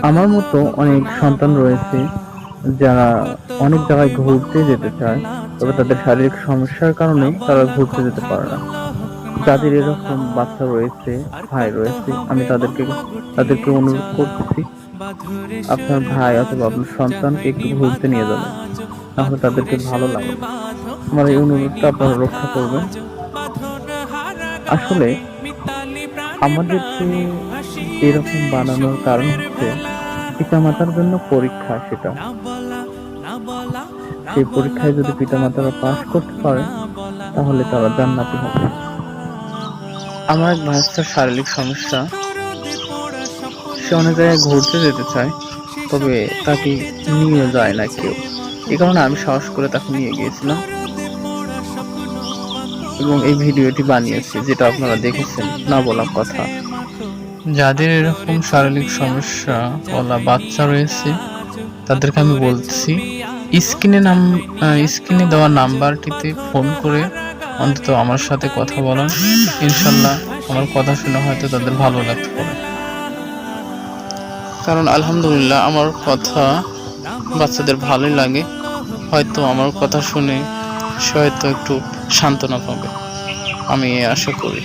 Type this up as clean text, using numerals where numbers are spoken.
আমার মতো অনেক সন্তান রয়েছে যারা অনেক জায়গায় ঘুরতে যেতে চায়, তবে তাদের শারীরিক সমস্যার কারণে তারা ঘুরতে যেতে পারে না। যাদের এরকম বাচ্চা রয়েছে, ভাই রয়েছে, আমি তাদেরকে অনুরোধ করতেছি, আপনার ভাই অথবা আপনার সন্তানকে একটু ঘুরতে নিয়ে যাবেন, তাহলে তাদেরকে ভালো লাগবে। আমার এই অনুরোধটা আপনারা রক্ষা করবেন। আসলে আমাদেরকে এরকম বানানোর কারণ হচ্ছে পিতামাতার জন্য পরীক্ষা, সেটা সেই পরীক্ষায় যদি পিতামাতারা পাস করতে পারে তাহলে তারা জান্নাতি হবে। আমার এক ভাইস্তার শারীরিক সমস্যা, সে অনেক জায়গায় ঘুরতে যেতে চায়, তবে তাকে নিয়ে যায় না কেউ। এই কারণে আমি সাহস করে তাকে নিয়ে গিয়েছিলাম এবং এই ভিডিওটি বানিয়েছি, যেটা আপনারা দেখেছেন, না বলা কথা। যাদের এরকম শারীরিক সমস্যা বলা বাচ্চা রয়েছে তাদেরকে আমি বলছি, স্ক্রিনে দেওয়া নাম্বারটিতে ফোন করে অন্তত আমার সাথে কথা বলান। ইনশাল্লাহ আমার কথা শুনে হয়তো তাদের ভালো লাগতে পারে, কারণ আলহামদুলিল্লাহ আমার কথা বাচ্চাদের ভালোই লাগে। হয়তো আমার কথা শুনে সে হয়তো একটু সান্ত্বনা পাবে, আমি আশা করি।